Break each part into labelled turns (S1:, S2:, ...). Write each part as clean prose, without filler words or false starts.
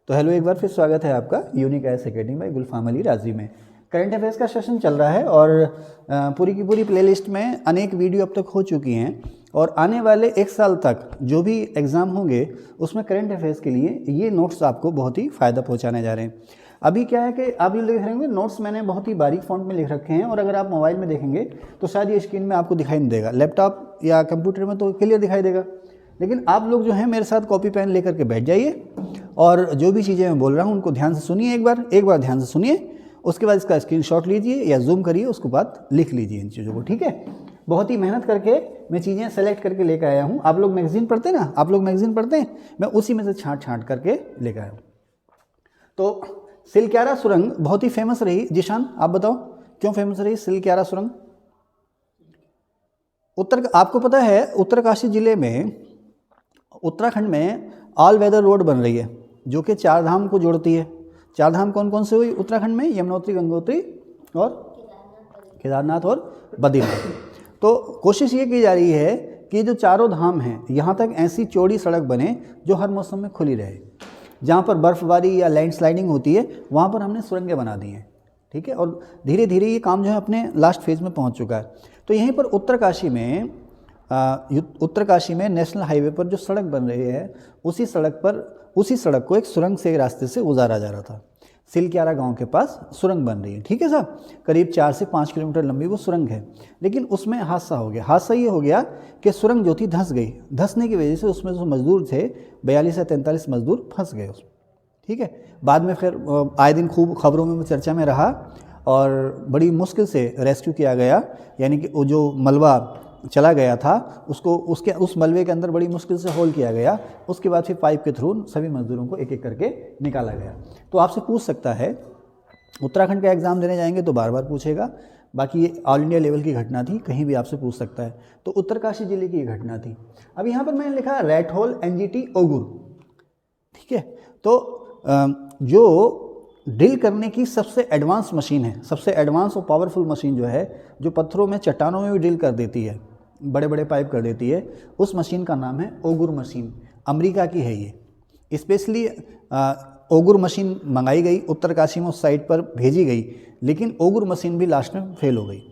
S1: तो हेलो, एक बार फिर स्वागत है आपका यूनिक आईएएस अकेडमी बाय गुलफाम अली राजी में। करंट अफेयर्स का सेशन चल रहा है और पूरी की पूरी प्लेलिस्ट में अनेक वीडियो अब तक हो चुकी हैं और आने वाले एक साल तक जो भी एग्ज़ाम होंगे उसमें करंट अफेयर्स के लिए ये नोट्स आपको बहुत ही फ़ायदा पहुंचाने जा रहे हैं। अभी क्या है कि आप ये लिख रहे होंगे, नोट्स मैंने बहुत ही बारीक फॉन्ट में लिख रखे हैं और अगर आप मोबाइल में देखेंगे तो शायद ये स्क्रीन में आपको दिखाई नहीं देगा, लैपटॉप या कंप्यूटर में तो क्लियर दिखाई देगा। लेकिन आप लोग जो हैं मेरे साथ कॉपी पेन लेकर के बैठ जाइए और जो भी चीज़ें मैं बोल रहा हूँ उनको ध्यान से सुनिए, एक बार ध्यान से सुनिए, उसके बाद इसका स्क्रीनशॉट लीजिए या जूम करिए, उसके बाद लिख लीजिए इन चीज़ों को। ठीक है, बहुत ही मेहनत करके मैं चीज़ें सेलेक्ट करके लेकर आया हूँ। आप लोग मैगजीन पढ़ते हैं ना, आप लोग मैगजीन पढ़ते हैं, मैं उसी में से छाँट करके लेकर आया हूँ। तो सिलक्यारा सुरंग बहुत ही फेमस रही। जिशान आप बताओ क्यों फेमस रही सिलक्यारा सुरंग? आपको पता है उत्तरकाशी जिले में, उत्तराखंड में ऑल वेदर रोड बन रही है जो कि चार धाम को जोड़ती है। चार धाम कौन कौन से हुई उत्तराखंड में? यमुनोत्री, गंगोत्री और केदारनाथ और बद्रीनाथ। तो कोशिश ये की जा रही है कि जो चारों धाम हैं यहाँ तक ऐसी चौड़ी सड़क बने जो हर मौसम में खुली रहे। जहाँ पर बर्फ़बारी या लैंडस्लाइडिंग होती है वहाँ पर हमने सुरंगें बना दी हैं। ठीक है, और धीरे धीरे ये काम जो है अपने लास्ट फेज़ में पहुँच चुका है। तो यहीं पर उत्तरकाशी में नेशनल हाईवे पर जो सड़क बन रही है उसी सड़क को एक सुरंग से रास्ते से गुजारा जा रहा था। सिलक्यारा गांव के पास सुरंग बन रही है। ठीक है साहब, करीब 4 से 5 किलोमीटर लंबी वो सुरंग है। लेकिन उसमें हादसा हो गया। हादसा ये हो गया कि सुरंग जो थी धंस गई। धंसने की वजह से उसमें जो मज़दूर थे 42 से 43 मज़दूर फंस गए उसमें। ठीक है, बाद में फिर आए दिन खूब खबरों में चर्चा में रहा और बड़ी मुश्किल से रेस्क्यू किया गया। यानी कि वो जो मलबा चला गया था उसको उस मलबे के अंदर बड़ी मुश्किल से होल किया गया। उसके बाद फिर पाइप के थ्रू सभी मजदूरों को एक एक करके निकाला गया। तो आपसे पूछ सकता है, उत्तराखंड का एग्ज़ाम देने जाएंगे तो बार बार पूछेगा। बाकी ये ऑल इंडिया लेवल की घटना थी, कहीं भी आपसे पूछ सकता है। तो उत्तरकाशी जिले की ये घटना थी। अब यहाँ पर मैंने लिखा रैट होल NGT ओगुर। ठीक है, तो जो ड्रिल करने की सबसे एडवांस मशीन है, सबसे एडवांस और पावरफुल मशीन जो है, जो पत्थरों में चट्टानों में भी ड्रिल कर देती है, बड़े बड़े पाइप कर देती है, उस मशीन का नाम है ओगुर मशीन। अमेरिका की है ये। स्पेशली ओगुर मशीन मंगाई गई, उत्तरकाशी में उस साइट पर भेजी गई, लेकिन ओगुर मशीन भी लास्ट में फेल हो गई।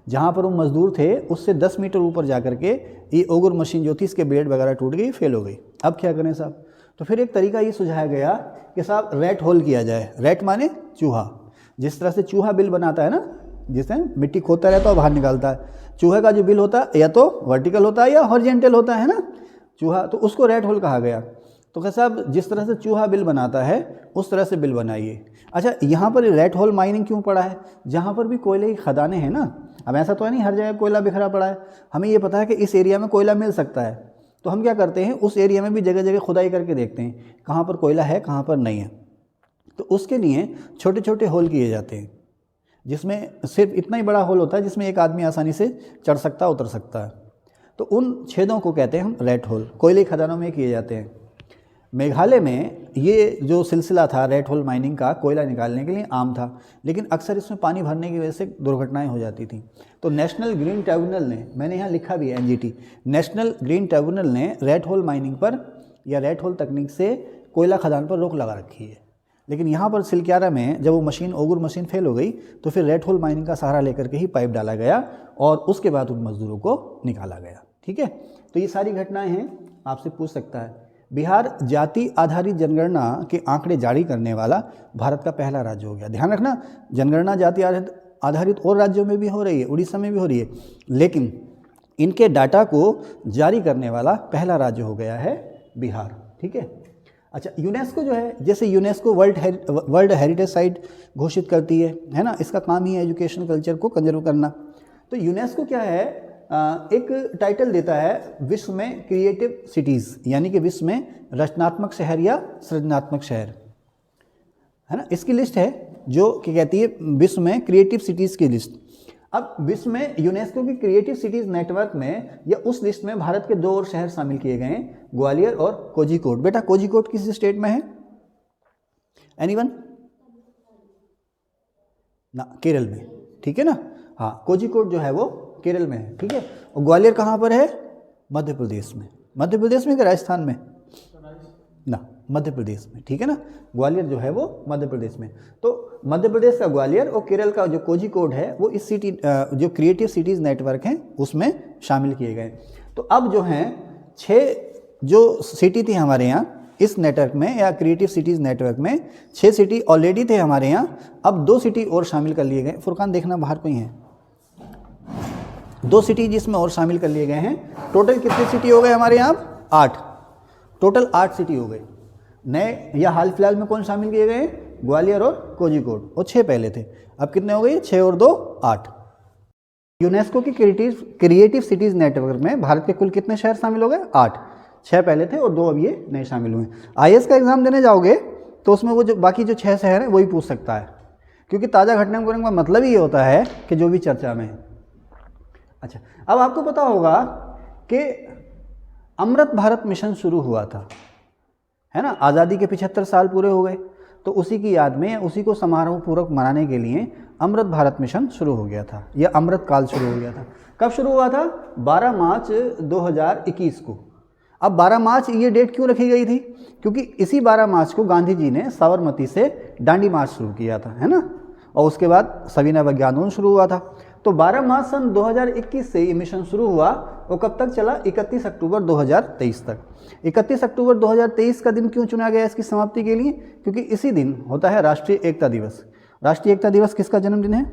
S1: जहाँ पर वो मजदूर थे उससे 10 मीटर ऊपर जा कर के ये ओगुर मशीन जो थी, इसके ब्लेड वगैरह टूट गई, फेल हो गई। अब क्या करें साहब? तो फिर एक तरीका ये सुझाया गया कि साहब रैट होल किया जाए। रैट माने चूहा। जिस तरह से चूहा बिल बनाता है ना, जिससे मिट्टी खोदता रहता है और बाहर निकालता है, चूहे का जो बिल होता है या तो वर्टिकल होता है या हॉरिजॉन्टल होता है ना चूहा, तो उसको रैट होल कहा गया। तो क्या साहब जिस तरह से चूहा बिल बनाता है उस तरह से बिल बनाइए। अच्छा, यहाँ पर रैट होल माइनिंग क्यों पड़ा है? जहाँ पर भी कोयले की खदानें हैं ना, अब ऐसा तो है नहीं हर जगह कोयला बिखरा पड़ा है। हमें ये पता है कि इस एरिया में कोयला मिल सकता है, तो हम क्या करते हैं उस एरिया में भी जगह जगह खुदाई करके देखते हैं कहाँ पर कोयला है कहाँ पर नहीं है। तो उसके लिए छोटे छोटे होल किए जाते हैं जिसमें सिर्फ इतना ही बड़ा होल होता है जिसमें एक आदमी आसानी से चढ़ सकता उतर सकता है। तो उन छेदों को कहते हैं हम रैट होल। कोयले खदानों में किए जाते हैं। मेघालय में ये जो सिलसिला था रैट होल माइनिंग का, कोयला निकालने के लिए आम था, लेकिन अक्सर इसमें पानी भरने की वजह से दुर्घटनाएं हो जाती थी। तो नेशनल ग्रीन ट्रिब्यूनल ने, मैंने यहाँ लिखा भी है NGT, नेशनल ग्रीन ट्रिब्यूनल ने रैट होल माइनिंग पर या रैट होल तकनीक से कोयला खदान पर रोक लगा रखी है। लेकिन यहाँ पर सिलक्यारा में जब वो मशीन ओगुर मशीन फेल हो गई तो फिर रैट होल माइनिंग का सहारा लेकर के ही पाइप डाला गया और उसके बाद उन मजदूरों को निकाला गया। ठीक है, तो ये सारी घटनाएं हैं, आपसे पूछ सकता है। बिहार जाति आधारित जनगणना के आंकड़े जारी करने वाला भारत का पहला राज्य हो गया। ध्यान रखना, जनगणना जाति आधारित और राज्यों में भी हो रही है, उड़ीसा में भी हो रही है, लेकिन इनके डाटा को जारी करने वाला पहला राज्य हो गया है बिहार। ठीक है, अच्छा, यूनेस्को जो है, जैसे यूनेस्को वर्ल्ड हेरिटेज साइट घोषित करती है ना, इसका काम ही है एजुकेशन कल्चर को कंजर्व करना। तो यूनेस्को क्या है, एक टाइटल देता है विश्व में क्रिएटिव सिटीज़, यानी कि विश्व में रचनात्मक शहर या सृजनात्मक शहर, है ना। इसकी लिस्ट है जो कि कहती है विश्व में क्रिएटिव सिटीज़ की लिस्ट। अब विश्व में यूनेस्को की क्रिएटिव सिटीज़ नेटवर्क में या उस लिस्ट में भारत के 2 और शहर शामिल किए गए हैं, ग्वालियर और कोझिकोड। बेटा कोझिकोड किस स्टेट में है? एनीवन? ना, केरल में। ठीक है ना, हाँ, कोझिकोड जो है वो केरल में है। ठीक है, और ग्वालियर कहाँ पर है? मध्य प्रदेश में। मध्य प्रदेश में कि राजस्थान में? ना, मध्य प्रदेश में, ठीक है ना। ग्वालियर जो है वो मध्य प्रदेश में। तो मध्य प्रदेश का ग्वालियर और केरल का जो कोझिकोड है वो इस सिटी जो क्रिएटिव सिटीज़ नेटवर्क हैं उसमें शामिल किए गए। तो अब जो हैं 6 जो सिटी थी हमारे यहाँ इस नेटवर्क में या क्रिएटिव सिटीज़ नेटवर्क में 6 सिटी ऑलरेडी थे हमारे यहाँ, अब 2 सिटी और शामिल कर लिए गए। फुरकान देखना बाहर कोई है, 2 सिटी जिसमें और शामिल कर लिए गए हैं। टोटल कितने सिटी हो गए हमारे यहाँ? 8, टोटल 8 सिटी हो गए। नए या हाल फिलहाल में कौन शामिल किए गए हैं? ग्वालियर और कोझिकोड, और 6 पहले थे। अब कितने हो गए? 6 और 2 8। यूनेस्को की क्रिएटिव सिटीज़ नेटवर्क में भारत के कुल कितने शहर शामिल हो गए? 8, 6 पहले थे और 2 अब ये नए शामिल हुए। IAS का एग्जाम देने जाओगे तो उसमें वो जो बाकी जो 6 शहर हैं वही पूछ सकता है, क्योंकि ताज़ा घटना का मतलब ही ये होता है कि जो भी चर्चा में है। अच्छा, अब आपको पता होगा कि अमृत भारत मिशन शुरू हुआ था, है ना। आज़ादी के 75 साल पूरे हो गए, तो उसी की याद में, उसी को समारोह पूर्वक मनाने के लिए अमृत भारत मिशन शुरू हो गया था, यह अमृत काल शुरू हो गया था। कब शुरू हुआ था? 12 मार्च 2021 को। अब 12 मार्च ये डेट क्यों रखी गई थी? क्योंकि इसी 12 मार्च को गांधी जी ने साबरमती से दांडी मार्च शुरू किया था, है ना, और उसके बाद सविनय अवज्ञा आंदोलन शुरू हुआ था। तो 12 मार्च सन 2021 से ये मिशन शुरू हुआ और कब तक चला? 31 अक्टूबर 2023 तक। 31 अक्टूबर 2023 का दिन क्यों चुना गया इसकी समाप्ति के लिए? क्योंकि इसी दिन होता है राष्ट्रीय एकता दिवस। राष्ट्रीय एकता दिवस किसका जन्मदिन है?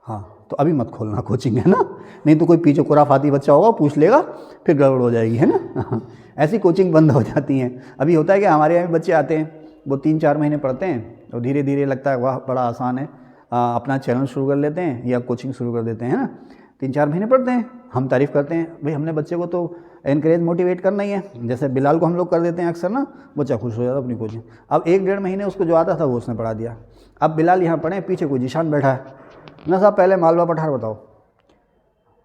S1: हाँ, तो अभी मत खोलना कोचिंग, है ना, नहीं तो कोई पीछे खुराफाती बच्चा होगा पूछ लेगा, फिर गड़बड़ हो जाएगी, है ना। ऐसी कोचिंग बंद हो जाती हैं। अभी होता है कि हमारे यहाँ बच्चे आते हैं, वो 3-4 महीने पढ़ते हैं और धीरे धीरे लगता है वाह बड़ा आसान है, अपना चैनल शुरू कर लेते हैं या कोचिंग शुरू कर देते हैं, है ना। 3-4 महीने पढ़ते हैं, हम तारीफ़ करते हैं, भाई हमने बच्चे को तो एनकरेज मोटिवेट करना ही है। जैसे बिलाल को हम लोग कर देते हैं अक्सर ना, बच्चा खुश हो जाता अपनी कोचिंग। अब 1-1.5 महीने उसको जो आता था वो उसने पढ़ा दिया। अब बिलाल यहाँ पढ़े, पीछे कोई जिशान बैठा है ना, साहब पहले मालवा पठार बताओ।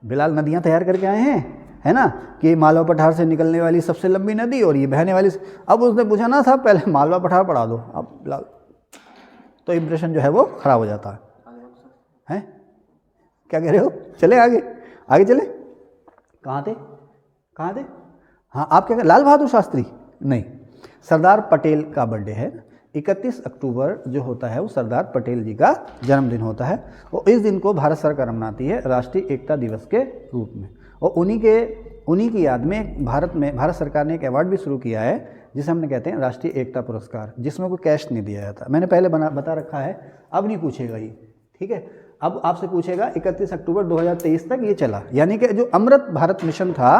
S1: बिलाल नदियाँ तैयार करके आए हैं, है ना, कि मालवा पठार से निकलने वाली सबसे लंबी नदी और ये बहने वाली। अब उसने पूछा ना साहब पहले मालवा पठार पढ़ा दो। अब बिलाल तो इम्प्रेशन जो है वो ख़राब हो जाता है। क्या कह रहे हो? चले आगे, आगे चले। कहाँ थे? हाँ, आप क्या कह? लाल बहादुर शास्त्री नहीं, सरदार पटेल का बर्थडे है। 31 अक्टूबर जो होता है वो सरदार पटेल जी का जन्मदिन होता है और इस दिन को भारत सरकार मनाती है राष्ट्रीय एकता दिवस के रूप में। और उन्हीं की याद में भारत सरकार ने एक अवार्ड भी शुरू किया है जिसे हमने कहते हैं राष्ट्रीय एकता पुरस्कार, जिसमें कोई कैश नहीं दिया जाता। मैंने पहले बता रखा है, अब नहीं पूछेगा ये, ठीक है। अब आपसे पूछेगा 31 अक्टूबर 2023 तक ये चला, यानी कि जो अमृत भारत मिशन था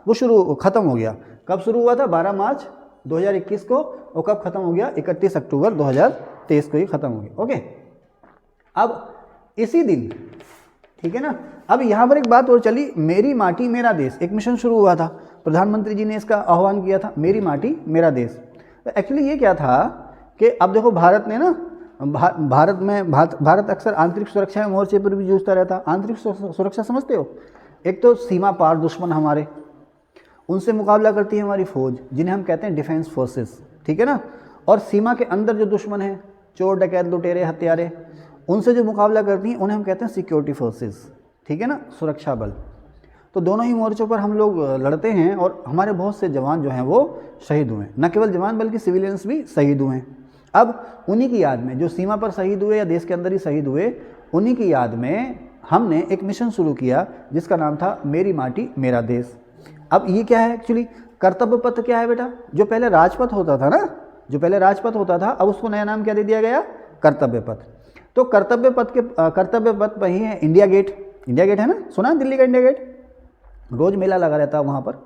S1: वो ख़त्म हो गया। कब शुरू हुआ था? 12 मार्च 2021 को, और कब ख़त्म हो गया? 31 अक्टूबर 2023 को ही ख़त्म हो गया। ओके, अब इसी दिन, ठीक है ना। अब यहाँ पर एक बात और चली, मेरी माटी मेरा देश एक मिशन शुरू हुआ था, प्रधानमंत्री जी ने इसका आह्वान किया था, मेरी माटी मेरा देश। तो एक्चुअली ये क्या था कि अब देखो भारत ने ना भारत अक्सर आंतरिक सुरक्षा मोर्चे पर भी जूझता रहता। आंतरिक सुरक्षा समझते हो? एक तो सीमा पार दुश्मन हमारे, उनसे मुकाबला करती है हमारी फौज, जिन्हें हम कहते हैं डिफेंस फोर्सेस, ठीक है ना। और सीमा के अंदर जो दुश्मन है, चोर डकैत लुटेरे हत्यारे, उनसे जो मुकाबला करती हैं उन्हें हम कहते हैं सिक्योरिटी फोर्सेस, ठीक है ना, सुरक्षा बल। तो दोनों ही मोर्चों पर हम लोग लड़ते हैं और हमारे बहुत से जवान जो हैं वो शहीद हुए हैं। न केवल जवान बल्कि सिविलियंस भी शहीद हुए हैं। अब उन्हीं की याद में, जो सीमा पर शहीद हुए या देश के अंदर ही शहीद हुए, उन्हीं की याद में हमने एक मिशन शुरू किया जिसका नाम था मेरी माटी मेरा देश। अब ये क्या है एक्चुअली? कर्तव्य पथ क्या है बेटा? जो पहले राजपथ होता था ना, जो पहले राजपथ होता था, अब उसको नया नाम क्या दे दिया गया? कर्तव्य पथ। तो कर्तव्य पथ पर ही है इंडिया गेट। इंडिया गेट है ना, सुना है दिल्ली का इंडिया गेट? रोज मेला लगा रहता है वहाँ पर।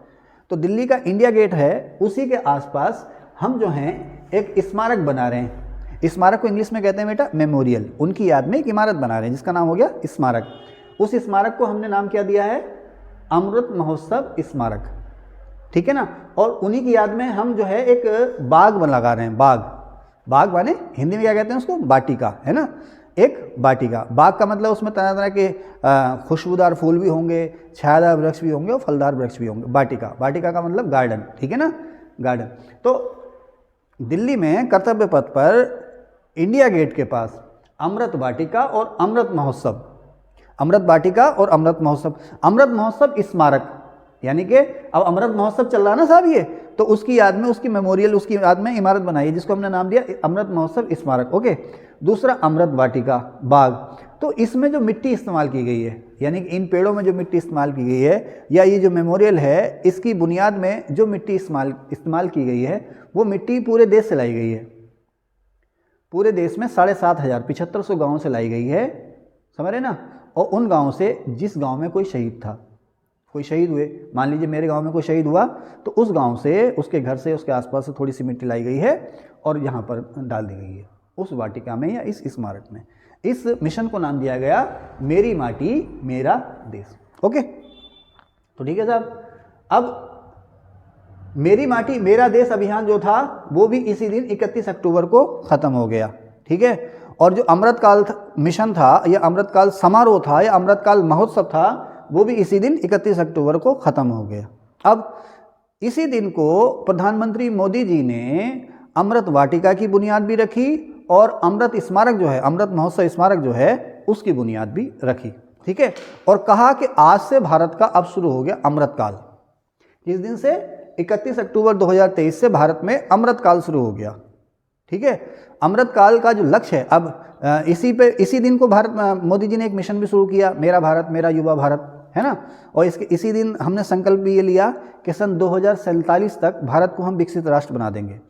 S1: तो दिल्ली का इंडिया गेट है, उसी के आसपास हम जो हैं एक स्मारक बना रहे हैं। स्मारक को इंग्लिश में कहते हैं बेटा मेमोरियल। उनकी याद में एक इमारत बना रहे हैं जिसका नाम हो गया स्मारक। उस स्मारक को हमने नाम क्या दिया है? अमृत महोत्सव स्मारक, ठीक है ना। और उन्हीं की याद में हम जो है एक बाग लगा रहे हैं। बाग माने हिंदी में क्या कहते हैं उसको? वाटिका, है ना, एक वाटिका। बाग का मतलब उसमें तरह तरह के खुशबूदार फूल भी होंगे, छायादार वृक्ष भी होंगे और फलदार वृक्ष भी होंगे। वाटिका का मतलब गार्डन, ठीक है ना, गार्डन। तो दिल्ली में कर्तव्य पथ पर इंडिया गेट के पास अमृत वाटिका और अमृत महोत्सव, अमृत वाटिका और अमृत महोत्सव स्मारक, यानी कि अब अमृत महोत्सव चल रहा है ना साहब, ये तो उसकी याद में, उसकी मेमोरियल, उसकी याद में इमारत बनाई है जिसको हमने नाम दिया अमृत महोत्सव स्मारक। ओके। दूसरा अमृत वाटिका बाग, तो इसमें जो मिट्टी इस्तेमाल की गई है, यानी कि इन पेड़ों में जो मिट्टी इस्तेमाल की गई है या ये जो मेमोरियल है, इसकी बुनियाद में जो मिट्टी इस्तेमाल की गई है वो मिट्टी पूरे देश से लाई गई है। पूरे देश में 7,500 7500 गाँव से लाई गई है, समझ रहे ना। और उन गाँव से जिस गाँव में कोई शहीद था, कोई शहीद हुए, मान लीजिए मेरे गांव में कोई शहीद हुआ, तो उस गांव से, उसके घर से, उसके आसपास से थोड़ी सी मिट्टी लाई गई है और यहाँ पर डाल दी गई है उस वाटिका में या इस स्मारक में। इस मिशन को नाम दिया गया मेरी माटी मेरा देश। ओके, तो ठीक है साहब। अब मेरी माटी मेरा देश अभियान जो था वो भी इसी दिन 31 अक्टूबर को ख़त्म हो गया, ठीक है। और जो अमृतकाल मिशन था या अमृतकाल समारोह था या अमृतकाल महोत्सव था वो भी इसी दिन 31 अक्टूबर को ख़त्म हो गया। अब इसी दिन को प्रधानमंत्री मोदी जी ने अमृत वाटिका की बुनियाद भी रखी और अमृत स्मारक जो है, अमृत महोत्सव स्मारक जो है उसकी बुनियाद भी रखी, ठीक है। और कहा कि आज से भारत का अब शुरू हो गया अमृतकाल। इस दिन से 31 अक्टूबर 2023 से भारत में अमृतकाल शुरू हो गया, ठीक है। अमृतकाल का जो लक्ष्य है, अब इसी दिन को भारत मोदी जी ने एक मिशन भी शुरू किया, मेरा भारत मेरा युवा भारत, है ना। और इसी दिन हमने संकल्प भी ये लिया कि सन 2047 तक भारत को हम विकसित राष्ट्र बना देंगे।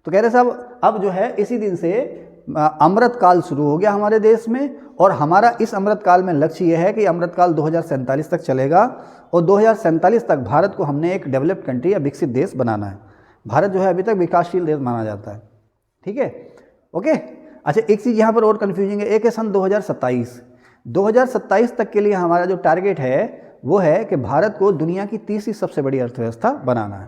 S1: तो कह रहे साहब अब जो है इसी दिन से अमृतकाल शुरू हो गया हमारे देश में, और हमारा इस अमृतकाल में लक्ष्य ये है कि अमृतकाल 2047 तक चलेगा और 2047 तक भारत को हमने एक डेवलप्ड कंट्री या विकसित देश बनाना है। भारत जो है अभी तक विकासशील देश माना जाता है, ठीक है। ओके, अच्छा एक चीज़ यहाँ पर और कन्फ्यूजिंग है, एक है सन 2027 तक के लिए हमारा जो टारगेट है वो है कि भारत को दुनिया की तीसरी सबसे बड़ी अर्थव्यवस्था बनाना है।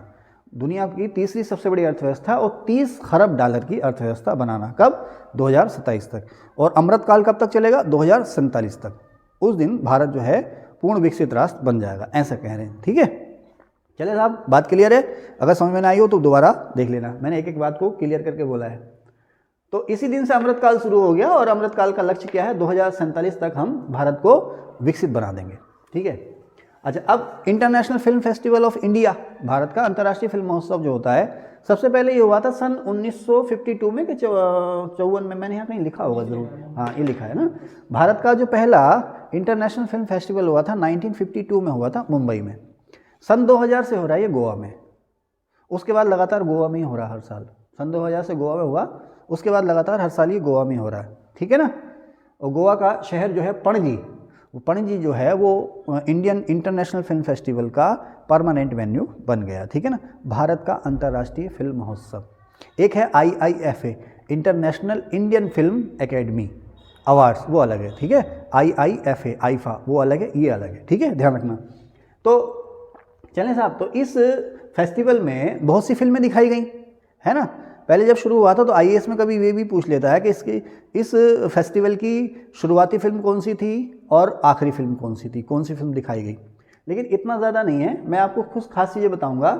S1: दुनिया की तीसरी सबसे बड़ी अर्थव्यवस्था और 30 खरब डॉलर की अर्थव्यवस्था बनाना, कब? 2027 तक। और अमृतकाल कब तक चलेगा? 2047 तक। उस दिन भारत जो है पूर्ण विकसित राष्ट्र बन जाएगा, ऐसा कह रहे हैं, ठीक है। चलिए साहब, बात क्लियर है? अगर समझ में ना आई हो तो दोबारा देख लेना, मैंने एक एक बात को क्लियर करके बोला है। तो इसी दिन से अमृतकाल शुरू हो गया और अमृतकाल का लक्ष्य क्या है? 2047 तक हम भारत को विकसित बना देंगे, ठीक है। अच्छा, अब international film festival of India, Bharat का अंतर्राष्ट्रीय फिल्म महोत्सव जो होता है, सबसे पहले ये हुआ था सन 1952 में कि 54 में, मैंने यहाँ कहीं लिखा होगा ज़रूर, हाँ ये लिखा है ना। भारत का जो पहला इंटरनेशनल फिल्म फेस्टिवल हुआ था 1952 में हुआ था मुंबई में। सन 2000 से हो रहा है ये गोवा में, उसके बाद लगातार गोवा में ही हो रहा है हर साल। सन 2000 से गोवा में हुआ, उसके बाद लगातार हर साल ये गोवा में हो रहा है, ठीक है ना। और गोवा का शहर जो है पणजी, वो पणजी जो है वो इंडियन इंटरनेशनल फिल्म फेस्टिवल का परमानेंट वेन्यू बन गया, ठीक है ना। भारत का अंतर्राष्ट्रीय फिल्म महोत्सव। एक है IIFA, international Indian film academy awards, वो अलग है, ठीक है। IIFA आईफा वो अलग है, ये अलग है, ठीक है, ध्यान रखना। तो चलें साहब, तो इस फेस्टिवल में बहुत सी फिल्में दिखाई गई, है ना। पहले जब शुरू हुआ था तो IAS में कभी ये भी पूछ लेता है कि इस फेस्टिवल की शुरुआती फिल्म कौन सी थी और आखिरी फिल्म कौन सी थी, कौन सी फिल्म दिखाई गई। लेकिन इतना ज़्यादा नहीं है, मैं आपको कुछ खास चीज़ें बताऊंगा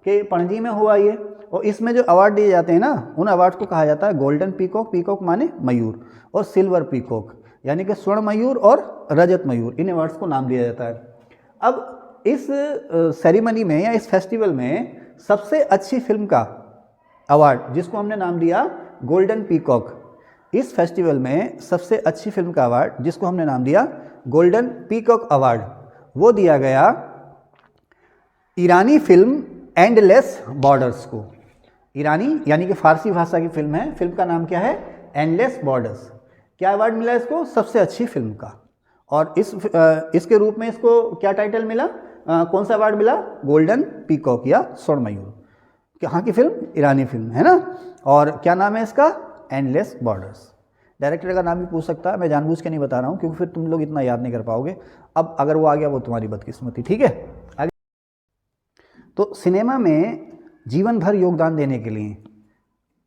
S1: कि पणजी में हुआ ये, और इसमें जो अवार्ड दिए जाते हैं ना, उन अवार्ड को कहा जाता है गोल्डन पीकॉक, पीकॉक माने मयूर, और सिल्वर पीकॉक यानी कि स्वर्ण मयूर और रजत मयूर, इन अवार्ड्स को नाम दिया जाता है। अब इस सेरेमनी में या इस फेस्टिवल में सबसे अच्छी फिल्म का अवार्ड, जिसको हमने नाम दिया गोल्डन पीकॉक, इस फेस्टिवल में सबसे अच्छी फिल्म का अवार्ड, जिसको हमने नाम दिया गोल्डन पीकॉक अवार्ड, वो दिया गया ईरानी फिल्म एंडलेस बॉर्डर्स को। ईरानी यानी कि फारसी भाषा की फिल्म है, फिल्म का नाम क्या है? Endless borders. क्या अवार्ड मिला इसको? सबसे अच्छी फिल्म का। और इसके रूप में इसको क्या टाइटल मिला? कौन सा अवार्ड मिला? गोल्डन पीकॉक या स्वर्ण मयूर। कहाँ की फिल्म? ईरानी फिल्म, है ना। और क्या नाम है इसका? Endless borders. डायरेक्टर का नाम भी पूछ सकता है, मैं जानबूझ के नहीं बता रहा हूँ क्योंकि फिर तुम लोग इतना याद नहीं कर पाओगे। अब अगर वो आ गया वो तुम्हारी बदकिस्मती, ठीक है। आगे तो सिनेमा में जीवन भर योगदान देने के लिए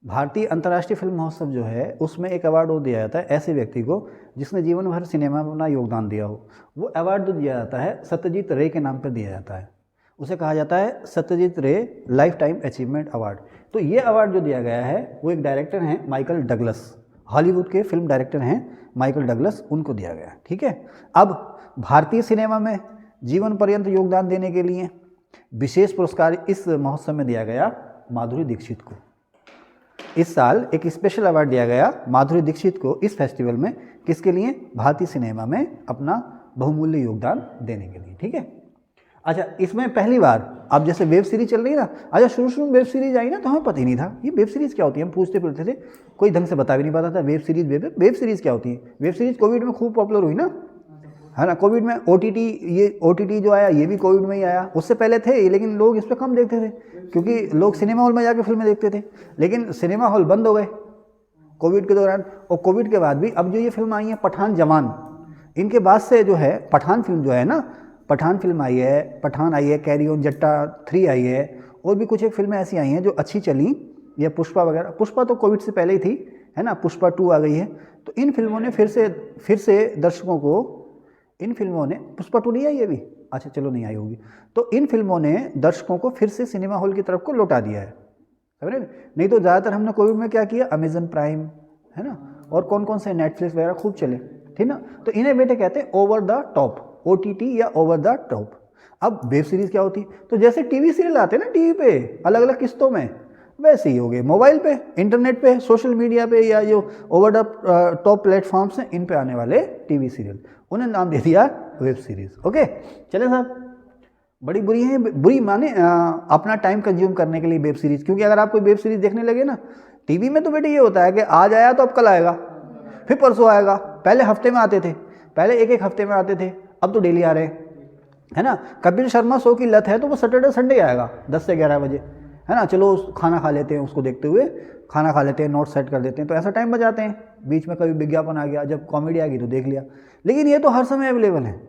S1: भारतीय अंतर्राष्ट्रीय फिल्म महोत्सव जो है उसमें एक अवार्ड वो दिया जाता है ऐसे व्यक्ति को जिसने जीवन भर सिनेमा में अपना योगदान दिया हो। वो अवार्ड जो दिया जाता है सत्यजीत रे के नाम पर दिया जाता है, उसे कहा जाता है सत्यजीत रे लाइफ टाइम अचीवमेंट अवार्ड। तो ये अवार्ड जो दिया गया है वो एक डायरेक्टर हैं माइकल डगलस, हॉलीवुड के फिल्म डायरेक्टर हैं माइकल डगलस, उनको दिया गया, ठीक है। अब भारतीय सिनेमा में जीवन पर्यंत योगदान देने के लिए विशेष पुरस्कार इस महोत्सव में दिया गया माधुरी दीक्षित को। इस साल एक स्पेशल अवार्ड दिया गया माधुरी दीक्षित को इस फेस्टिवल में, किसके लिए? भारतीय सिनेमा में अपना बहुमूल्य योगदान देने के लिए। ठीक है। अच्छा, इसमें पहली बार, अब जैसे वेब सीरीज चल रही है ना, अच्छा शुरू में वेब सीरीज आई ना तो हमें पता ही नहीं था ये वेब सीरीज़ क्या होती है। हम पूछते फिरते थे, कोई ढंग से बता भी नहीं पाता था वेब सीरीज़ क्या होती है। वेब सीरीज़ कोविड में खूब पॉपुलर हुई ना, है ना। कोविड में OTT जो आया ये भी कोविड में ही आया। उससे पहले थे लेकिन लोग इस पर कम देखते थे क्योंकि लोग सिनेमा हॉल में जाके फिल्में देखते थे, लेकिन सिनेमा हॉल बंद हो गए कोविड के दौरान। और कोविड के बाद भी अब जो ये फिल्म आई है पठान जवान, इनके बाद से जो है पठान फिल्म जो है ना, पठान फिल्म आई है, पठान आई है, कैरी ऑन जट्टा 3 आई है, और भी कुछ एक फिल्में ऐसी आई हैं जो अच्छी चली, या पुष्पा वगैरह। पुष्पा तो कोविड से पहले ही थी, है ना। पुष्पा 2 आ गई है। तो इन फिल्मों ने फिर से दर्शकों को, इन फिल्मों ने, पुष्पा 2 नहीं आई अभी, अच्छा चलो नहीं आई होगी, तो इन फिल्मों ने दर्शकों को फिर से सिनेमा हॉल की तरफ को लौटा दिया है, समझ रहे। नहीं तो ज़्यादातर हमने कोविड में क्या किया, अमेजन प्राइम, है ना, और कौन कौन से नेटफ्लिक्स वगैरह खूब चले, ठीक ना। तो इन्हें बेटे कहते हैं ओवर द टॉप, OTT या ओवर द टॉप। अब वेब सीरीज़ क्या होती? तो जैसे टीवी सीरियल आते हैं ना टीवी पे अलग अलग किस्तों में, वैसे ही हो गए मोबाइल पे, इंटरनेट पे, सोशल मीडिया पे, या जो ओवर द टॉप प्लेटफॉर्म्स हैं इन पे आने वाले टीवी सीरियल, उन्हें नाम दे दिया वेब सीरीज़। ओके, चले साहब। बड़ी बुरी है, बुरी माने अपना टाइम कंज्यूम करने के लिए वेब सीरीज़, क्योंकि अगर आप कोई वेब सीरीज़ देखने लगे ना, टीवी में तो बेटे ये होता है कि आज आया तो अब कल आएगा, फिर परसों आएगा। पहले हफ्ते में आते थे, पहले एक हफ्ते में आते थे, अब तो डेली आ रहे हैं, है ना। कपिल शर्मा शो की लत है तो वो सैटरडे संडे आएगा 10 से 11 बजे, है ना। चलो खाना खा लेते हैं, उसको देखते हुए खाना खा लेते हैं, नोट सेट कर देते हैं, तो ऐसा टाइम बचाते हैं। बीच में कभी विज्ञापन आ गया, जब कॉमेडी आ गई तो देख लिया। लेकिन ये तो हर समय अवेलेबल है।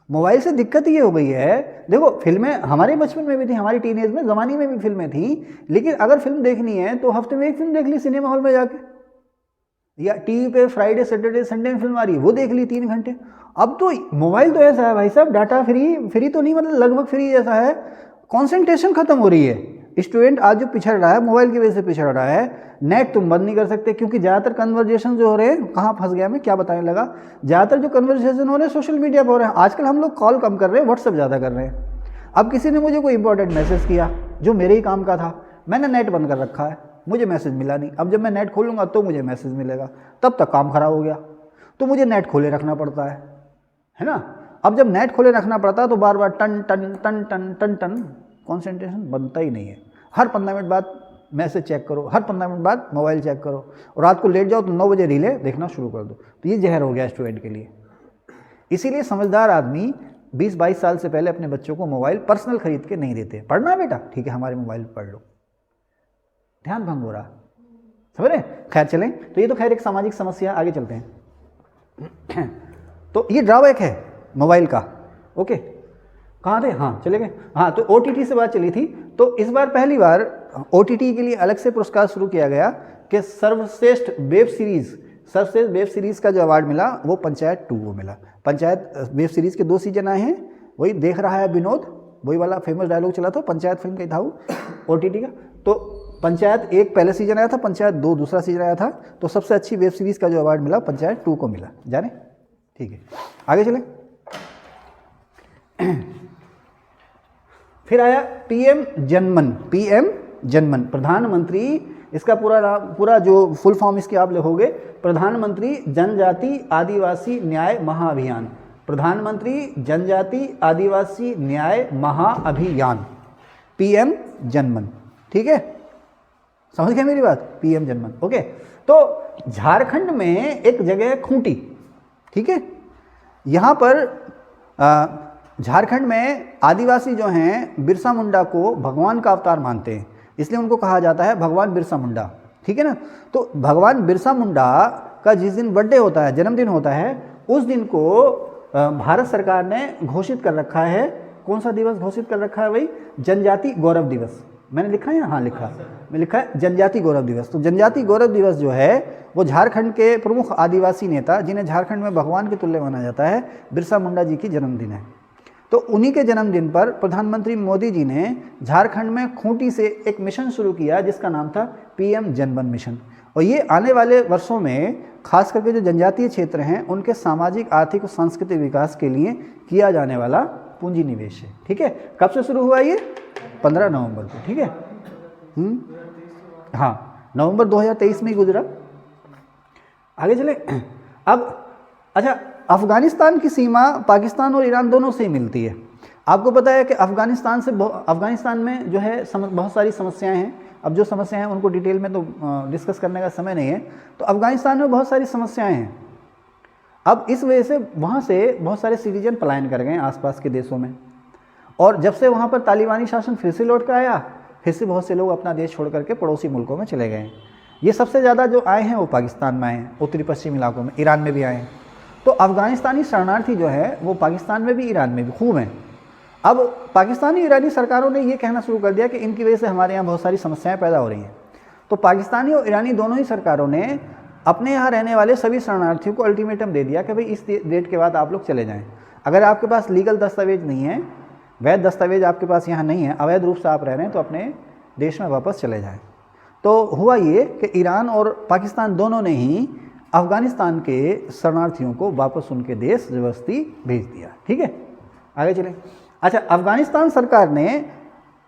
S1: मोबाइल से दिक्कत ये हो गई है, देखो फिल्में हमारे बचपन में भी थी, हमारी टीनेज में ज़माने में भी फिल्में थी, लेकिन अगर फिल्म देखनी है तो हफ्ते में एक फिल्म देख ली सिनेमा हॉल में जाके, या टीवी पे फ्राइडे सैटरडे संडे में फिल्म आ रही है वो देख ली 3 घंटे। अब तो मोबाइल तो ऐसा है भाई साहब, डाटा फ्री तो नहीं, मतलब लगभग फ्री जैसा है, कंसंट्रेशन खत्म हो रही है। स्टूडेंट आज जो पिछड़ रहा है मोबाइल की वजह से पिछड़ रहा है। नेट तुम बंद नहीं कर सकते, क्योंकि ज़्यादातर कन्वर्जेशन जो हो रहे हैं, कहाँ फंस गया मैं क्या बताने लगा, ज़्यादातर जो कन्वर्जेशन हो रहे हैं सोशल मीडिया पर हो रहे हैं। आजकल हम लोग कॉल कम कर रहे हैं, व्हाट्सएप ज़्यादा कर रहे हैं। अब किसी ने मुझे कोई इंपॉर्टेंट मैसेज किया जो मेरे ही काम का था, मैंने नेट बंद कर रखा है, मुझे मैसेज मिला नहीं। अब जब मैं नेट खोलूँगा तो मुझे मैसेज मिलेगा, तब तक काम खराब हो गया। तो मुझे नेट खोले रखना पड़ता है ना। अब जब नेट खोले रखना पड़ता है तो बार बार टन टन टन टन टन टन, कॉन्सेंट्रेशन बनता ही नहीं है। हर 15 मिनट बाद मैसेज चेक करो, हर 15 मिनट बाद मोबाइल चेक करो, और रात को लेट जाओ तो 9 बजे रीले देखना शुरू कर दो। तो ये जहर हो गया स्टूडेंट के लिए। इसीलिए समझदार आदमी 20-22 साल से पहले अपने बच्चों को मोबाइल पर्सनल खरीद के नहीं देते। पढ़ना है बेटा, ठीक है हमारे मोबाइल पर पढ़ लो, ध्यान भंग हो रहा, समझ रहे। खैर चलें, तो ये तो खैर एक सामाजिक समस्या, आगे चलते हैं। तो ये ड्रॉबैक है मोबाइल का। ओके, कहाँ थे, हाँ चले गए। हाँ, तो OTT से बात चली थी, तो इस बार पहली बार OTT के लिए अलग से पुरस्कार शुरू किया गया कि सर्वश्रेष्ठ वेब सीरीज़ का जो अवार्ड मिला वो पंचायत 2 को मिला। पंचायत वेब सीरीज़ के 2 सीजन आए हैं, वही देख रहा है विनोद, वही वाला फेमस डायलॉग चला था, पंचायत फिल्म का था वो OTT का। तो पंचायत 1 पहले सीजन आया था, पंचायत 2 दूसरा सीजन आया था। तो सबसे अच्छी वेब सीरीज़ का जो अवार्ड मिला पंचायत 2 को मिला, जाने। ठीक है, आगे चलें। फिर आया PM जनमन, प्रधानमंत्री, इसका पूरा जो फुल फॉर्म इसके आप लिखोगे, प्रधानमंत्री जनजाति आदिवासी न्याय महाअभियान। प्रधानमंत्री जनजाति आदिवासी न्याय महाअभियान, PM जनमन। ठीक है, समझ गए मेरी बात, PM जनमन। ओके, तो झारखंड में एक जगह है खूंटी, ठीक है। यहाँ पर झारखंड में आदिवासी जो हैं बिरसा मुंडा को भगवान का अवतार मानते हैं, इसलिए उनको कहा जाता है भगवान बिरसा मुंडा, ठीक है ना। तो भगवान बिरसा मुंडा का जिस दिन बर्थडे होता है, जन्मदिन होता है, उस दिन को भारत सरकार ने घोषित कर रखा है। कौन सा दिवस घोषित कर रखा है भाई? जनजाति गौरव दिवस। मैंने लिखा है, हाँ लिखा है जनजाति गौरव दिवस। तो जनजाति गौरव दिवस जो है वो झारखंड के प्रमुख आदिवासी नेता, जिन्हें झारखंड में भगवान के तुल्य माना जाता है, बिरसा मुंडा जी की जन्मदिन है। तो उन्हीं के जन्मदिन पर प्रधानमंत्री मोदी जी ने झारखंड में खूंटी से एक मिशन शुरू किया जिसका नाम था PM जनमन मिशन। और ये आने वाले वर्षों में खास करके जो जनजातीय क्षेत्र हैं उनके सामाजिक, आर्थिक और सांस्कृतिक विकास के लिए किया जाने वाला पूंजी निवेश है। ठीक है, कब से शुरू हुआ ये? 15 नवंबर को। ठीक है, हाँ, नवंबर 2023 में ही गुजरा। आगे चले। अब अच्छा, अफगानिस्तान की सीमा पाकिस्तान और ईरान दोनों से ही मिलती है। आपको पता है कि अफगानिस्तान में जो है बहुत सारी समस्याएं हैं। अब जो समस्याएं हैं उनको डिटेल में तो डिस्कस करने का समय नहीं है। तो अफगानिस्तान में बहुत सारी समस्याएं हैं। अब इस वजह से वहाँ से बहुत सारे सिटीजन पलायन कर गए आसपास के देशों में, और जब से वहाँ पर तालिबानी शासन फिर से लौट कर आया, फिर से बहुत से लोग अपना देश छोड़ करके पड़ोसी मुल्कों में चले गए। ये सबसे ज़्यादा जो आए हैं वो पाकिस्तान में आए हैं, उत्तरी पश्चिम इलाकों में, ईरान में भी आए हैं। तो अफगानिस्तानी शरणार्थी जो है वो पाकिस्तान में भी ईरान में भी खूब हैं। अब पाकिस्तानी ईरानी सरकारों ने ये कहना शुरू कर दिया कि इनकी वजह से हमारे यहाँ बहुत सारी समस्याएं पैदा हो रही हैं। तो पाकिस्तानी और ईरानी दोनों ही सरकारों ने अपने यहाँ रहने वाले सभी शरणार्थियों को अल्टीमेटम दे दिया कि भाई इस डेट के बाद आप लोग चले जाएं। अगर आपके पास लीगल दस्तावेज नहीं है, वैध दस्तावेज आपके पास यहाँ नहीं है, अवैध रूप से आप रह रहे हैं, तो अपने देश में वापस चले जाएं। तो हुआ ये कि ईरान और पाकिस्तान दोनों ने ही अफगानिस्तान के शरणार्थियों को वापस उनके देश जबरदस्ती भेज दिया। ठीक है, आगे चलें। अच्छा, अफगानिस्तान सरकार ने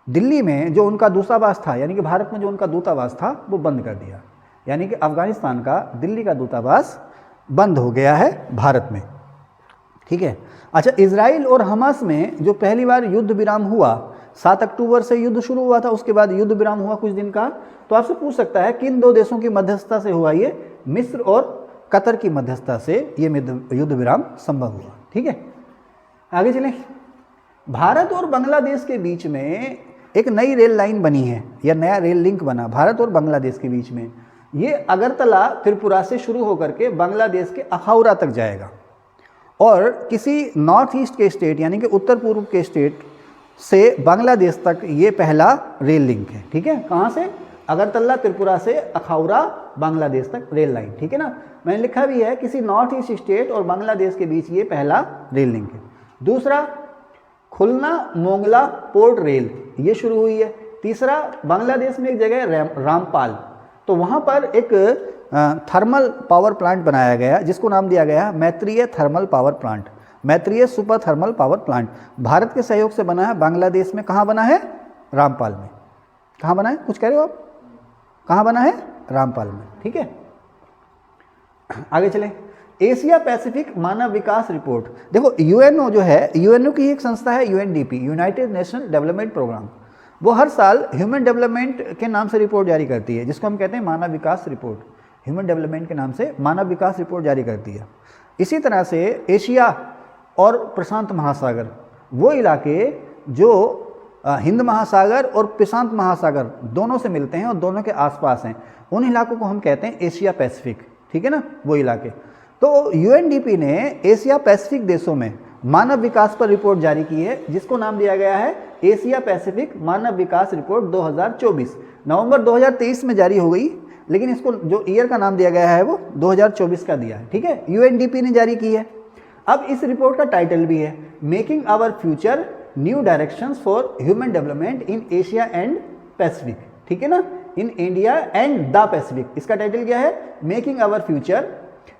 S1: दिल्ली में जो उनका दूतावास था, यानी कि भारत में जो उनका दूतावास था, वो बंद कर दिया। यानी कि अफगानिस्तान का दिल्ली का दूतावास बंद हो गया है भारत में। ठीक है। अच्छा, इजराइल और हमास में जो पहली बार युद्ध विराम हुआ, 7 अक्टूबर से युद्ध शुरू हुआ था, उसके बाद युद्ध विराम हुआ कुछ दिन का। तो आपसे पूछ सकता है किन दो देशों की मध्यस्थता से हुआ ये? मिस्र और कतर की मध्यस्थता से ये युद्ध विराम संभव हुआ। ठीक है, आगे चलें। भारत और बांग्लादेश के बीच में एक नई रेल लाइन बनी है, या नया रेल लिंक बना भारत और बांग्लादेश के बीच में। ये अगरतला त्रिपुरा से शुरू होकर के बांग्लादेश के अखाउरा तक जाएगा, और किसी नॉर्थ ईस्ट के स्टेट यानी कि उत्तर पूर्व के स्टेट से बांग्लादेश तक ये पहला रेल लिंक है। ठीक है, कहाँ से? अगरतला त्रिपुरा से अखाउरा बांग्लादेश तक रेल लाइन। ठीक है ना, मैंने लिखा भी है किसी नॉर्थ ईस्ट स्टेट और बांग्लादेश के बीच ये पहला रेल लिंक है। दूसरा, खुलना मोंगला पोर्ट रेल, ये शुरू हुई है। तीसरा, बांग्लादेश में एक जगह है रामपाल, तो वहाँ पर एक थर्मल पावर प्लांट बनाया गया जिसको नाम दिया गया Maitree thermal power plant, Maitree super thermal power plant. Bharat के सहयोग से बना है बांग्लादेश में। कहाँ बना है? रामपाल में। कहाँ बना है? कुछ कह रहे हो आप? कहाँ बना है? रामपाल में। ठीक है, आगे चलें। एशिया पैसिफिक मानव विकास रिपोर्ट। देखो, यूएनओ जो है, यूएनओ की एक संस्था है UNDP, united national development programme. वो हर साल ह्यूमन डेवलपमेंट के नाम से रिपोर्ट जारी करती है, जिसको हम कहते हैं मानव विकास रिपोर्ट। ह्यूमन डेवलपमेंट के नाम से मानव विकास रिपोर्ट जारी करती है। इसी तरह से एशिया और प्रशांत महासागर, वो इलाके जो हिंद महासागर और प्रशांत महासागर दोनों से मिलते हैं और दोनों के आसपास हैं, उन इलाकों को हम कहते हैं एशिया पैसिफिक। ठीक है ना, वो इलाके। तो यूएनडीपी ने एशिया पैसिफिक देशों में मानव विकास पर रिपोर्ट जारी की है, जिसको नाम दिया गया है एशिया पैसिफिक मानव विकास रिपोर्ट 2024। नवंबर 2023 में जारी हो गई, लेकिन इसको जो ईयर का नाम दिया गया है वो 2024 का दिया है। ठीक है, यूएनडीपी ने जारी की है। अब इस रिपोर्ट का टाइटल भी है making our future new directions for human development in Asia and Pacific. ठीक है ना, in India and the Pacific. इसका टाइटल क्या है? Making our future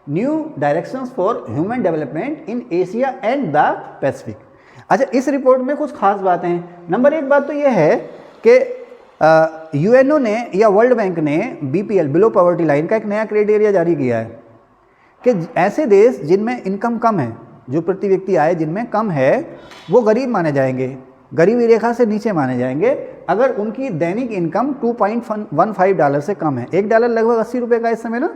S1: new directions for human development in Asia and the Pacific. अच्छा, इस report में कुछ खास बातें हैं। नंबर एक बात तो यह है कि यूएनओ ने या वर्ल्ड बैंक ने बीपीएल, बिलो पॉवर्टी लाइन, का एक नया क्राइटेरिया जारी किया है कि ऐसे देश जिनमें इनकम कम है, जो प्रति व्यक्ति आय जिनमें कम है, वो गरीब माने जाएंगे, गरीबी रेखा से नीचे माने जाएंगे अगर उनकी दैनिक इनकम $2.15 से कम है। $1 लगभग 80 रुपये का इस समय ना,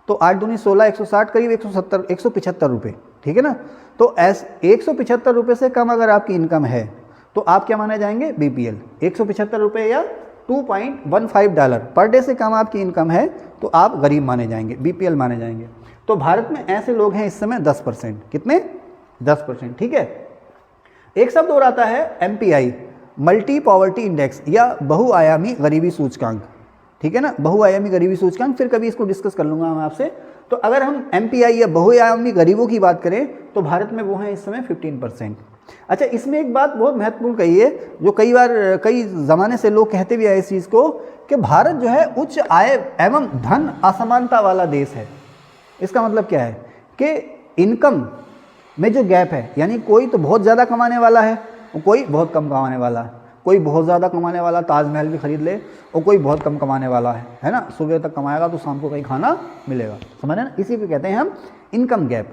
S1: तो 8 दूनी 16, 160, करीब 175 रुपये। ठीक है ना, तो 175 रुपये से कम अगर आपकी इनकम है तो आप क्या माने जाएंगे? बीपीएल। 175 रुपये या $2.15 पर डे से कम आपकी इनकम है तो आप गरीब माने जाएंगे, बीपीएल माने जाएंगे। तो भारत में ऐसे लोग हैं इस समय 10%। कितने? 10%। ठीक है, एक शब्द और आता है एमपीआई, मल्टी पॉवर्टी इंडेक्स, या बहुआयामी गरीबी सूचकांक। ठीक है ना, बहुआयामी गरीबी सूचकांक, फिर कभी इसको डिस्कस कर लूँगा मैं आपसे। तो अगर हम एमपीआई या बहुआयामी गरीबों की बात करें तो भारत में वो हैं इस समय 15%। अच्छा, इसमें एक बात बहुत महत्वपूर्ण कही है, जो कई ज़माने से लोग कहते भी आए इस चीज़ को, कि भारत जो है उच्च आय एवं धन असमानता वाला देश है। इसका मतलब क्या है कि इनकम में जो गैप है, यानी कोई तो बहुत ज़्यादा कमाने वाला है और कोई बहुत कम कमाने वाला है, कोई बहुत ज़्यादा कमाने वाला ताजमहल भी खरीद ले और कोई बहुत कम कमाने वाला है ना, सुबह तक कमाएगा तो शाम को कहीं खाना मिलेगा, समझ रहे ना, इसी को कहते हैं हम इनकम गैप,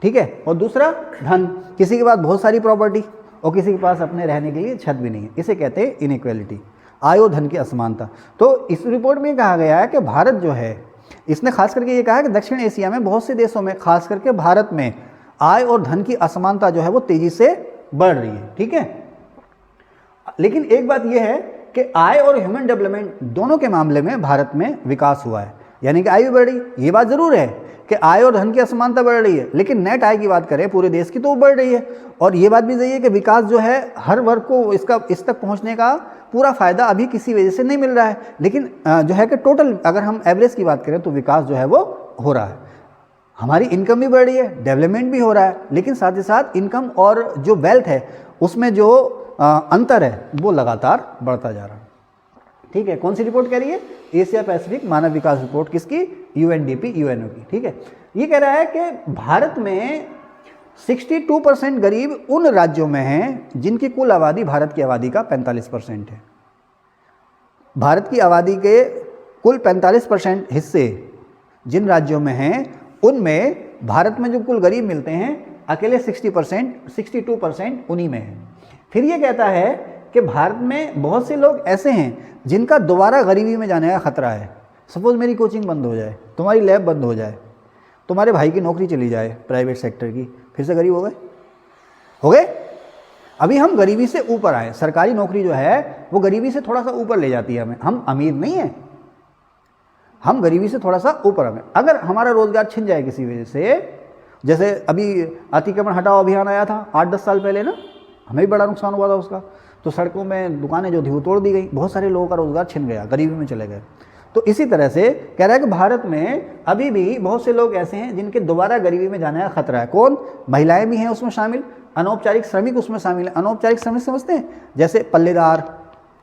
S1: ठीक है। और दूसरा धन, किसी के पास बहुत सारी प्रॉपर्टी और किसी के पास अपने रहने के लिए छत भी नहीं है, इसे कहते हैं इनइक्वालिटी, आय और धन की असमानता। तो इस रिपोर्ट में कहा गया है कि भारत जो है, इसने खास करके ये कहा है कि दक्षिण एशिया में बहुत से देशों में, खास करके भारत में आय और धन की असमानता जो है वो तेजी से बढ़ रही है, ठीक है। लेकिन एक बात यह है कि आय और ह्यूमन डेवलपमेंट दोनों के मामले में भारत में विकास हुआ है, यानी कि आय भी बढ़ रही, ये बात जरूर है कि आय और धन की असमानता बढ़ रही है, लेकिन नेट आय की बात करें पूरे देश की तो वो बढ़ रही है। और ये बात भी सही है कि विकास जो है हर वर्ग को इस तक पहुंचने का पूरा फायदा अभी किसी वजह से नहीं मिल रहा है, लेकिन जो है कि टोटल अगर हम एवरेज की बात करें तो विकास जो है वो हो रहा है, हमारी इनकम भी बढ़ रही है, डेवलपमेंट भी हो रहा है, लेकिन साथ ही साथ इनकम और जो वेल्थ है उसमें जो अंतर है वो लगातार बढ़ता जा रहा है, ठीक है। कौन सी रिपोर्ट कह रही है? एशिया पैसिफिक मानव विकास रिपोर्ट, किसकी? यूएनडीपी यूएनओ की, ठीक है। ये कह रहा है कि भारत में 62% गरीब उन राज्यों में हैं जिनकी कुल आबादी भारत की आबादी का 45% है। भारत की आबादी के कुल 45% हिस्से जिन राज्यों में हैं उनमें भारत में जो कुल गरीब मिलते हैं अकेले 62% उन्हीं में है। फिर ये कहता है कि भारत में बहुत से लोग ऐसे हैं जिनका दोबारा गरीबी में जाने का खतरा है। सपोज मेरी कोचिंग बंद हो जाए, तुम्हारी लैब बंद हो जाए, तुम्हारे भाई की नौकरी चली जाए प्राइवेट सेक्टर की, फिर से गरीब हो गए। अभी हम गरीबी से ऊपर आए, सरकारी नौकरी जो है वो गरीबी से थोड़ा सा ऊपर ले जाती है हमें, हम अमीर नहीं हैं, हम गरीबी से थोड़ा सा ऊपर हमें। अगर हमारा रोजगार छिन जाए किसी वजह से, जैसे अभी अतिक्रमण हटाओ अभियान आया था 8-10 साल पहले ना, हमें भी बड़ा नुकसान हुआ था उसका, तो सड़कों में दुकानें जो थी वो तोड़ दी गई, बहुत सारे लोगों का रोजगार छिन गया, गरीबी में चले गए। तो इसी तरह से कह रहा है कि भारत में अभी भी बहुत से लोग ऐसे हैं जिनके दोबारा गरीबी में जाने का खतरा है। कौन? महिलाएं भी हैं उसमें शामिल, अनौपचारिक श्रमिक उसमें शामिल है। अनौपचारिक श्रमिक समझते हैं, जैसे पल्लेदार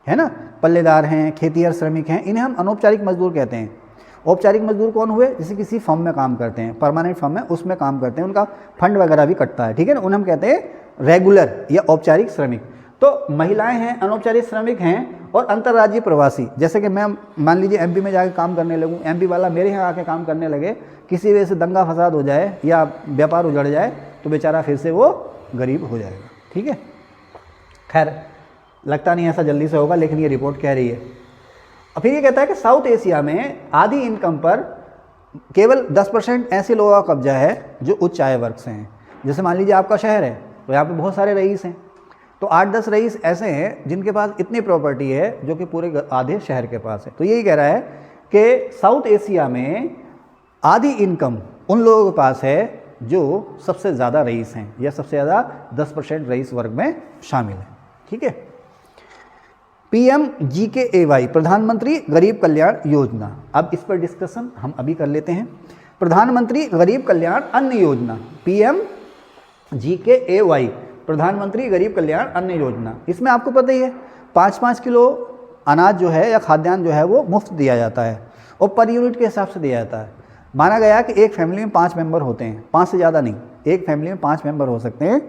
S1: है ना, पल्लेदार हैं, खेतिहर श्रमिक हैं, इन्हें हम अनौपचारिक मजदूर कहते हैं। औपचारिक मजदूर कौन हुए? जैसे किसी फर्म में काम करते हैं, परमानेंट फर्म में उसमें काम करते हैं, उनका फंड वगैरह भी कटता है, ठीक है ना, उन्हें हम कहते हैं रेगुलर या औपचारिक श्रमिक। तो महिलाएं हैं, अनौपचारिक श्रमिक हैं, और अंतर्राज्यीय प्रवासी, जैसे कि मैं मान लीजिए एमपी में जाके काम करने लगूं, एमपी वाला मेरे यहाँ आके काम करने लगे, किसी वजह से दंगा फसाद हो जाए या व्यापार उजड़ जाए तो बेचारा फिर से वो गरीब हो जाएगा, ठीक है। खैर लगता नहीं ऐसा जल्दी से होगा, लेकिन ये रिपोर्ट कह रही है। और फिर ये कहता है कि साउथ एशिया में आधी इनकम पर केवल 10% ऐसे लोगों का कब्जा है जो उच्च आय वर्ग से हैं। जैसे मान लीजिए आपका शहर है तो यहाँ पे बहुत सारे रईस हैं, तो 8-10 रईस ऐसे हैं जिनके पास इतनी प्रॉपर्टी है जो कि पूरे आधे शहर के पास है। तो यही कह रहा है कि साउथ एशिया में आधी इनकम उन लोगों के पास है जो सबसे ज़्यादा रईस हैं या सबसे ज़्यादा 10% रईस वर्ग में शामिल हैं, ठीक है। PMGKAY प्रधानमंत्री गरीब कल्याण योजना, अब इस पर डिस्कशन हम अभी कर लेते हैं। प्रधानमंत्री गरीब कल्याण अन्न योजना, PMGKAY प्रधानमंत्री गरीब कल्याण अन्न योजना, इसमें आपको पता ही है 5-5 किलो अनाज जो है या खाद्यान्न जो है वो मुफ्त दिया जाता है और पर यूनिट के हिसाब से दिया जाता है। माना गया कि एक फैमिली में 5 मेंबर होते हैं, 5 से ज़्यादा नहीं, एक फैमिली में 5 मेंबर हो सकते हैं,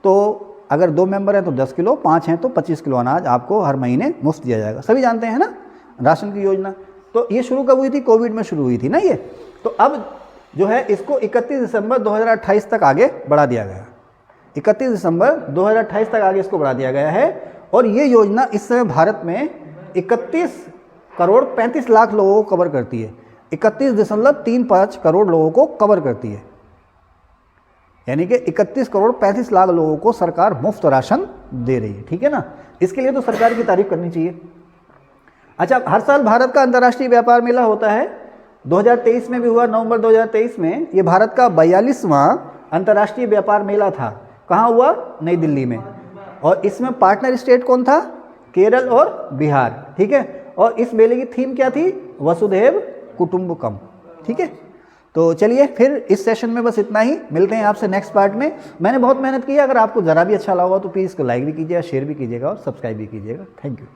S1: तो अगर 2 मेंबर हैं तो 10 किलो, 5 हैं तो 25 किलो अनाज आपको हर महीने मुफ्त दिया जाएगा। सभी जानते हैं ना राशन की योजना। तो ये शुरू कब हुई थी? कोविड में शुरू हुई थी ना ये। तो अब जो है इसको 31 दिसंबर 2028 तक आगे बढ़ा दिया गया, 31 दिसंबर 2028 तक आगे इसको बढ़ा दिया गया है। और ये योजना इस समय भारत में 31 करोड़ 35 लाख लोगों को कवर करती है, 31.35 करोड़ लोगों को कवर करती है, यानी कि 31 करोड़ 35 लाख लोगों को सरकार मुफ्त राशन दे रही है, ठीक है ना। इसके लिए तो सरकार की तारीफ करनी चाहिए। अच्छा, हर साल भारत का अंतर्राष्ट्रीय व्यापार मेला होता है, 2023 में भी हुआ, नवंबर 2023 में। ये भारत का 42वां अंतर्राष्ट्रीय व्यापार मेला था। कहाँ हुआ? नई दिल्ली में। और इसमें पार्टनर स्टेट कौन था? केरल और बिहार, ठीक है। और इस मेले की थीम क्या थी? वसुधैव कुटुंबकम, ठीक है। तो चलिए फिर इस सेशन में बस इतना ही, मिलते हैं आपसे नेक्स्ट पार्ट में। मैंने बहुत मेहनत की है, अगर आपको ज़रा भी अच्छा लगा हो तो प्लीज़ इसको लाइक भी कीजिएगा, शेयर भी कीजिएगा और सब्सक्राइब भी कीजिएगा। Thank you.